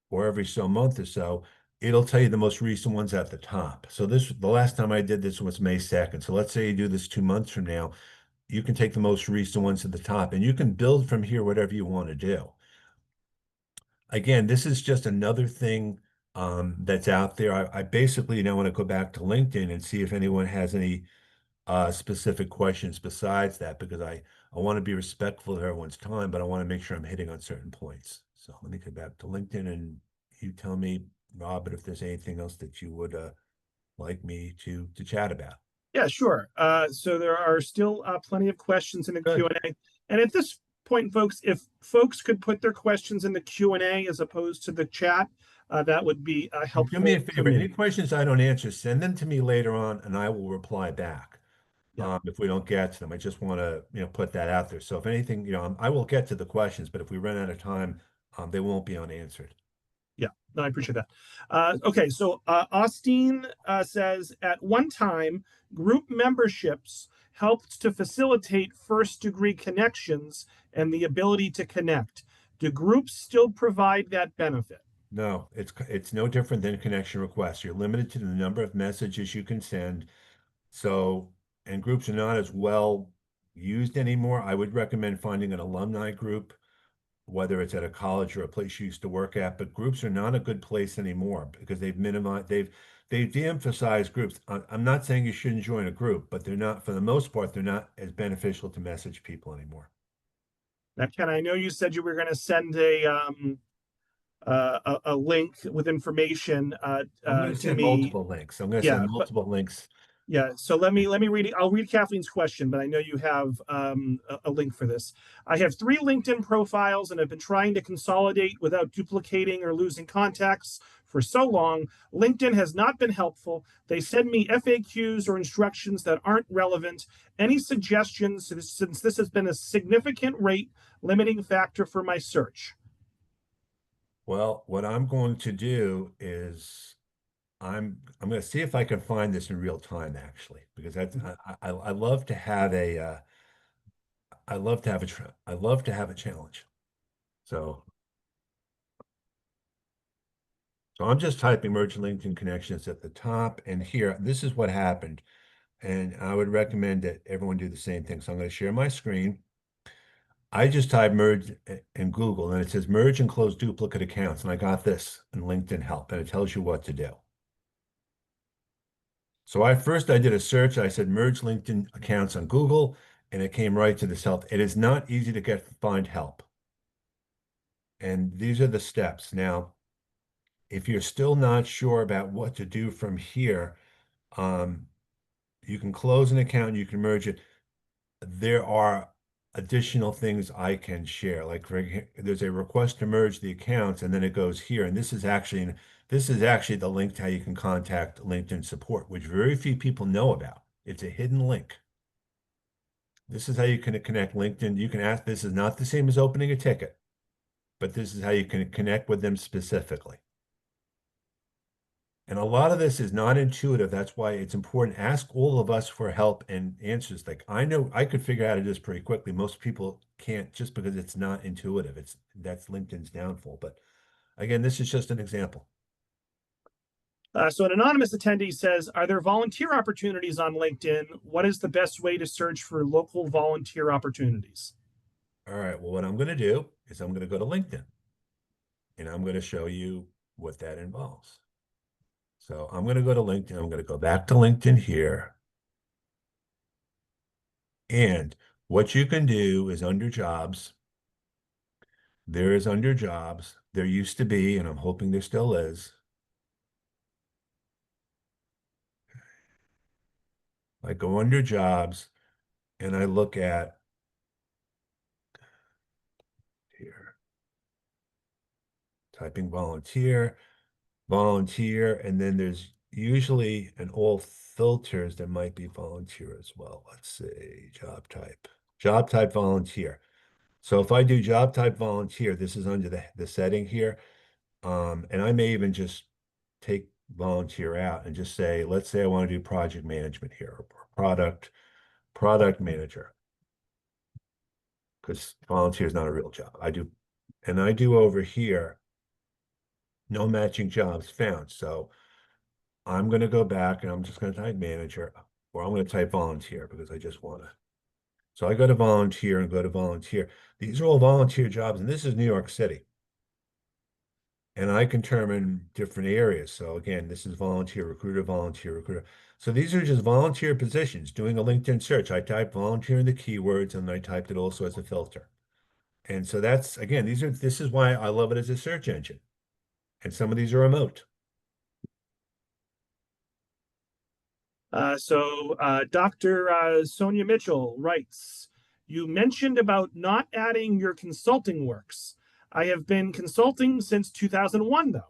or every so month or so, it'll tell you the most recent ones at the top. So the last time I did this was May 2nd. So let's say you do this 2 months from now, you can take the most recent ones at the top and you can build from here whatever you want to do. Again, this is just another thing that's out there. I basically now want to go back to LinkedIn and see if anyone has any specific questions besides that, because I want to be respectful of everyone's time, but I want to make sure I'm hitting on certain points. So let me go back to LinkedIn and you tell me, Robert, if there's anything else that you would like me to chat about. Yeah, sure. So there are still plenty of questions in the Good. Q&A. And at this point, folks, if folks could put their questions in the Q&A as opposed to the chat, that would be Do me helpful a to favor. Any me. questions I don't answer, send them to me later on and I will reply back. Yeah. if we don't get to them. I just want to, put that out there. So if anything, I will get to the questions, but if we run out of time, they won't be unanswered. Yeah, no, I appreciate that. Okay, so Austin says at one time, group memberships helped to facilitate first degree connections and the ability to connect. Do groups still provide that benefit? No, it's no different than connection requests. You're limited to the number of messages you can send. So, and groups are not as well used anymore. I would recommend finding an alumni group, whether it's at a college or a place you used to work at, but groups are not a good place anymore because they've de-emphasized groups. I'm not saying you shouldn't join a group, but they're not, for the most part, they're not as beneficial to message people anymore. Now, Ken, I know you said you were going to send a link with information I'm going to to send me. multiple links. I'm going to Yeah, send but multiple links. yeah, so let me read it. I'll read Kathleen's question, but I know you have a link for this. I have three LinkedIn profiles and have been trying to consolidate without duplicating or losing contacts for so long. LinkedIn has not been helpful. They send me FAQs or instructions that aren't relevant. Any suggestions, since this has been a significant rate limiting factor for my search? Well, what I'm going to do is I'm going to see if I can find this in real time, actually, because I love to have I love to have a challenge. So so I'm just typing merge LinkedIn connections at the top, and here this is what happened. And I would recommend that everyone do the same thing. So I'm going to share my screen. I just typed merge in Google, and it says merge and close duplicate accounts, and I got this in LinkedIn Help, and it tells you what to do. So I did a search. I said merge LinkedIn accounts on Google, and it came right to this help. It is not easy to find help. And these are the steps. Now, if you're still not sure about what to do from here, um, you can close an account, you can merge it. There are additional things I can share. Like there's a request to merge the accounts, and then it goes here. And this is actually the link to how you can contact LinkedIn support, which very few people know about. It's a hidden link. This is how you can connect LinkedIn. You can ask, this is not the same as opening a ticket, but this is how you can connect with them specifically. And a lot of this is not intuitive. That's why it's important. Ask all of us for help and answers. Like I know I could figure out how to do this pretty quickly. Most people can't just because it's not intuitive. That's LinkedIn's downfall. But again, this is just an example. So an anonymous attendee says, are there volunteer opportunities on LinkedIn? What is the best way to search for local volunteer opportunities? All right. Well, what I'm going to do is I'm going to go to LinkedIn and I'm going to show you what that involves. So I'm going to go to LinkedIn. I'm going to go back to LinkedIn here. And what you can do is under jobs, there is under jobs, there used to be, and I'm hoping there still is. I go under jobs and I look at here, typing volunteer, and then there's usually an all filters that might be volunteer as well. Let's see, job type volunteer. So if I do job type volunteer, this is under the setting here. And I may even just take volunteer out and just say, let's say I want to do project management here, or product manager, because volunteer is not a real job. I do over here, no matching jobs found. So I'm going to go back and I'm just going to type manager, or I'm going to type volunteer because I just want to. So I go to volunteer and go to volunteer. These are all volunteer jobs, and this is New York City. And I can determine different areas. So again, this is volunteer recruiter, volunteer recruiter. So these are just volunteer positions. Doing a LinkedIn search, I type volunteer in the keywords and I typed it also as a filter. And so that's again, this is why I love it as a search engine. And some of these are remote. Dr. Sonia Mitchell writes, you mentioned about not adding your consulting works. I have been consulting since 2001, though.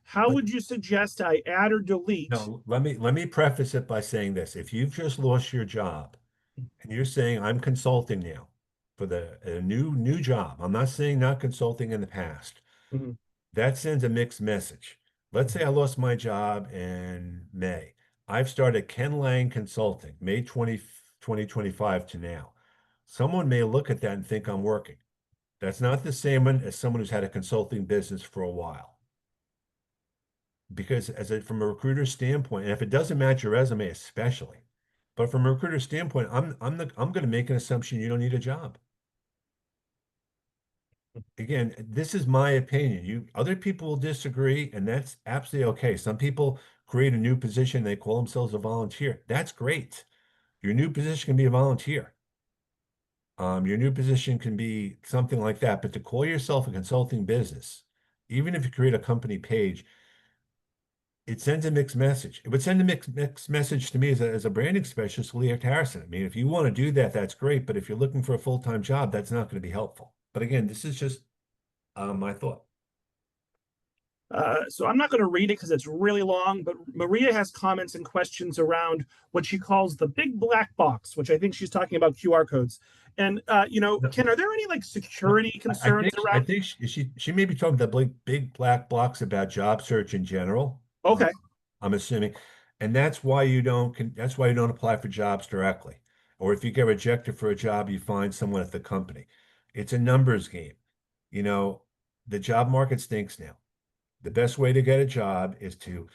How But would you suggest I add or delete? no, let me preface it by saying this. If you've just lost your job, and you're saying I'm consulting now for the a new job. I'm not saying not consulting in the past. Mhm. That sends a mixed message. Let's say I lost my job in May. I've started Ken Lang Consulting, May 2025 to now. Someone may look at that and think I'm working. That's not the same one as someone who's had a consulting business for a while. Because from a recruiter standpoint, and if it doesn't match your resume, especially, but from a recruiter standpoint, I'm going to make an assumption you don't need a job. Again, this is my opinion. Other people will disagree, and that's absolutely okay. Some people create a new position, they call themselves a volunteer. That's great. Your new position can be a volunteer. Your new position can be something like that, but to call yourself a consulting business, even if you create a company page, it sends a mixed message. It would send a mixed message to me as a branding specialist, Leah Harrison. I mean, if you want to do that, that's great. But if you're looking for a full-time job, that's not going to be helpful. But again, this is just my thought. So I'm not going to read it because it's really long, but Maria has comments and questions around what she calls the big black box, which I think she's talking about QR codes. And Ken, are there any like No, security I concerns think I around? think she may be talking the big black blocks about job search in general. Okay. I'm assuming, and that's why you don't apply for jobs directly, or if you get rejected for a job, you find someone at the company. It's a numbers game. You know, the job market stinks now. The best way to get a job is to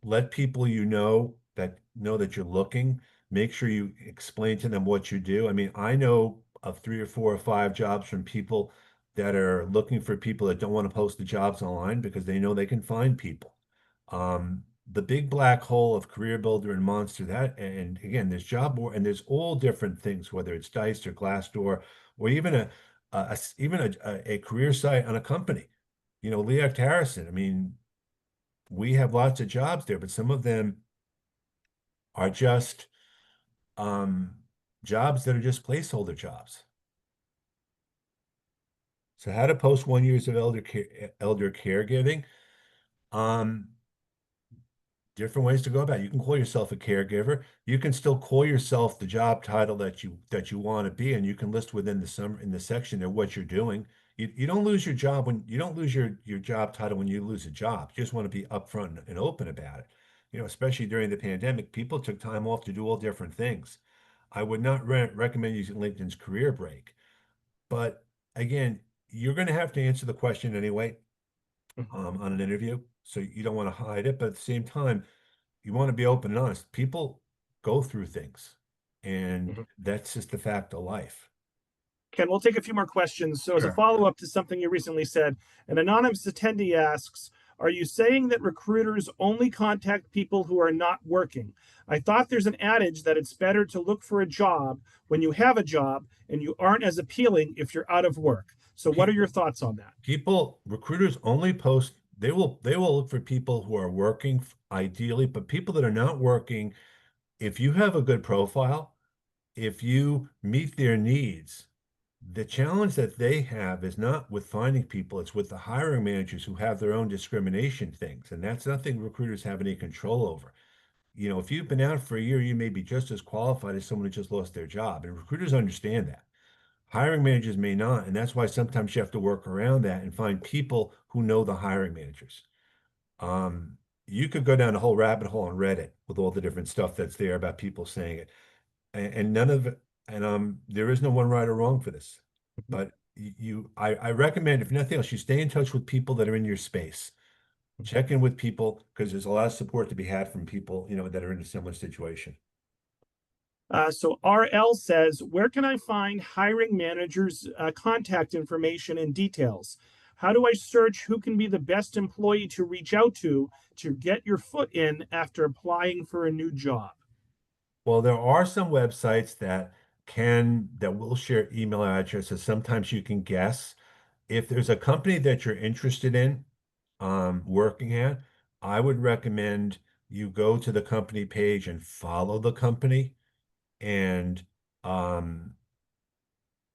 let people know that you're looking. Make sure you explain to them what you do. I mean, I know of 3 or 4 or 5 jobs from people that are looking for people that don't want to post the jobs online because they know they can find people. The big black hole of Career Builder and Monster, that, and again, there's job board and there's all different things, whether it's Dice or Glassdoor or even a career site on a company. Leah Harrison. I mean, we have lots of jobs there, but some of them are just um, jobs that are just placeholder jobs. So how to post 1 years of elder caregiving. Um, Different ways to go about it. You can call yourself a caregiver. You can still call yourself the job title that you want to be, and you can list within the section there what you're doing. You don't lose your job when you don't lose your job title when you lose a job. You just want to be upfront and open about it. Especially during the pandemic, people took time off to do all different things. I would not recommend using LinkedIn's career break, but again, you're going to have to answer the question anyway Mhm. on an interview, so you don't want to hide it. But at the same time, you want to be open and honest. People go through things, and Mhm. that's just the fact of life. Ken, we'll take a few more questions. So, as a Sure. follow up to something you recently said, an anonymous attendee asks, are you saying that recruiters only contact people who are not working? I thought there's an adage that it's better to look for a job when you have a job and you aren't as appealing if you're out of work. So, what are your People, thoughts on that? recruiters only post. They will look for people who are working ideally, but people that are not working, if you have a good profile, if you meet their needs, the challenge that they have is not with finding people, it's with the hiring managers who have their own discrimination things. And that's nothing recruiters have any control over. If you've been out for a year, you may be just as qualified as someone who just lost their job. And recruiters understand that. Hiring managers may not. And that's why sometimes you have to work around that and find people who know the hiring managers. Um, you could go down a whole rabbit hole on Reddit with all the different stuff that's there about people saying it. And none of it, and there is no one right or wrong for this. But I recommend, if nothing else, you stay in touch with people that are in your space. Check in with people because there's a lot of support to be had from people, that are in a similar situation. So RL says, where can I find hiring managers' contact information and details? How do I search who can be the best employee to reach out to get your foot in after applying for a new job? Well, there are some websites that will share email addresses. Sometimes you can guess. If there's a company that you're interested in working at, I would recommend you go to the company page and follow the company. And um,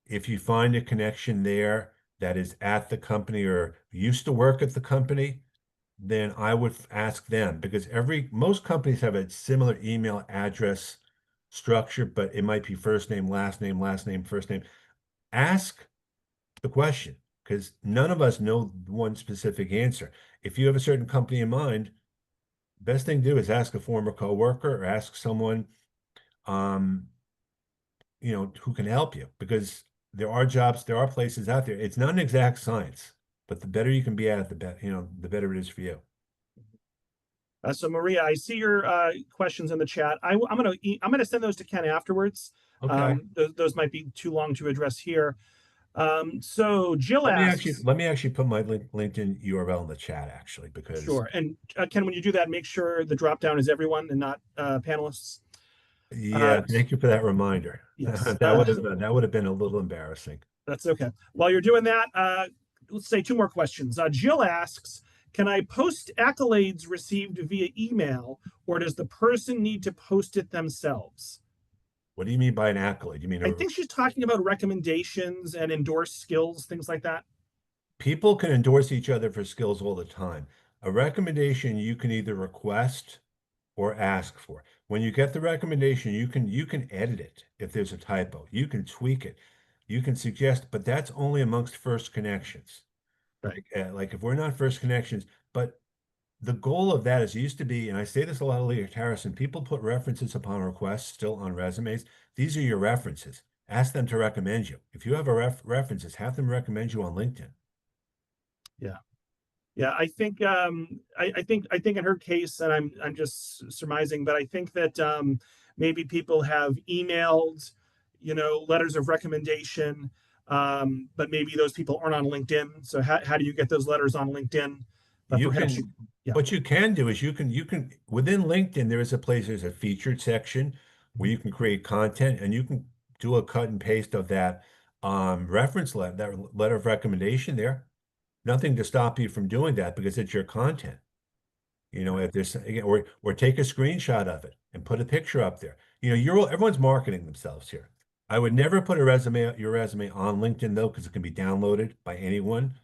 if you find a connection there that is at the company or used to work at the company, then I would ask them because most companies have a similar email address structure, but it might be first name, last name, first name. Ask the question because none of us know one specific answer. If you have a certain company in mind, best thing to do is ask a former coworker or ask someone, um, who can help you because there are jobs, there are places out there. It's not an exact science, but the better you can be at it, the better, the better it is for you. So Maria, I see your questions in the chat. I'm gonna send those to Ken afterwards. Okay. Those might be too long to address here. So Jill Let me actually asks, let me actually put my LinkedIn URL in the chat actually because sure. And Ken, when you do that, make sure the drop down is everyone and not panelists. Uh, yeah, thank you for that reminder. yes, That would have been a little embarrassing. that's okay. While you're doing that, let's say two more questions. Jill asks, can I post accolades received via email, or does the person need to post it themselves? What do you mean by an accolade? You mean I think she's talking about recommendations and endorsed skills, things like that. people can endorse each other for skills all the time. A recommendation you can either request or ask for. When you get the recommendation, you can edit it if there's a typo. You can tweak it. You can suggest, but that's only amongst first connections. Right. Like if we're not first connections, but the goal of that is it used to be, and I say this a lot of later, Harrison, people put references upon requests still on resumes. These are your references. Ask them to recommend you. If you have a references, have them recommend you on LinkedIn. Yeah. Yeah, I think in her case, and I'm just surmising, but I think that maybe people have emailed, letters of recommendation, but maybe those people aren't on LinkedIn. So how do you get those letters on LinkedIn? But You perhaps can, you, yeah. what you can do is you can within LinkedIn, there is a place, there's a featured section where Mhm. you can create content and you can do a cut and paste of that reference letter, that letter of recommendation there. Nothing to stop you from doing that because it's your content. Right. If there's again, or take a screenshot of it and put a picture up there. Everyone's marketing themselves here. I would never put your resume on LinkedIn though, because it can be downloaded by anyone.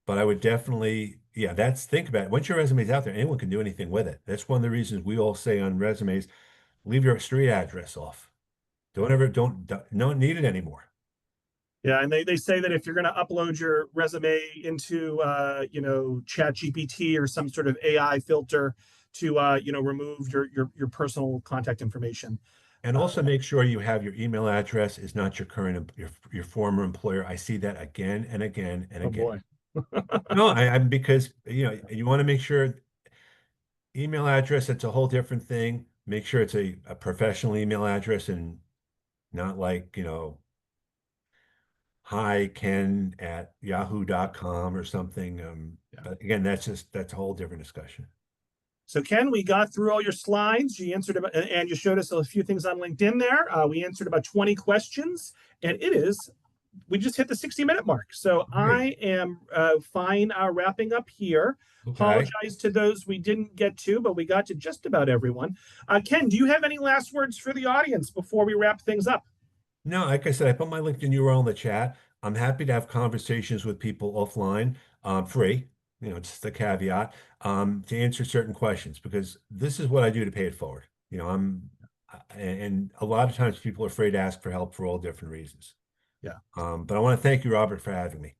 But I would definitely, yeah, think about it. Once your resume's out there, anyone can do anything with it. That's one of the reasons we all say on resumes, leave your street address off. Yeah. Don't need it anymore. Yeah, and they say that if you're going to upload your resume into Chat GPT or some sort of AI filter to remove your personal contact information. And Uh, also make sure you have your email address is not your current your former employer. I see that again and again and oh again. boy. No, I'm because you want to make sure email address, it's a whole different thing. Make sure it's a professional email address and not like, hi Ken at yahoo.com or something. Yeah. But again, that's a whole different discussion. So Ken, we got through all your slides. You answered about, and you showed us a few things on LinkedIn there. We answered about 20 questions, and we just hit the 60-minute mark. So Great. I am fine wrapping up here. Okay. Apologize to those we didn't get to, but we got to just about everyone. Ken, do you have any last words for the audience before we wrap things up? No, like I said, I put my LinkedIn URL in the chat. I'm happy to have conversations with people offline, free, just a caveat, to answer certain questions because this is what I do to pay it forward. And a lot of times people are afraid to ask for help for all different reasons. Yeah. But I want to thank you, Robert, for having me.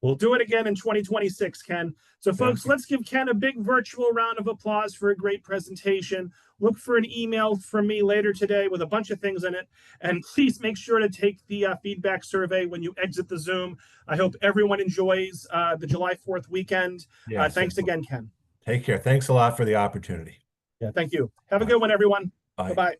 We'll do it again in 2026, Ken. So, Sounds folks, good. let's give Ken a big virtual round of applause for a great presentation. Look for an email from me later today with a bunch of things in it. And please make sure to take the feedback survey when you exit the Zoom. I hope everyone enjoys the July 4th weekend. Yes. Thanks again, Ken. Take care. Thanks a lot for the opportunity. Yeah, thank you. Have a All right. good one, everyone. Bye Bye. bye.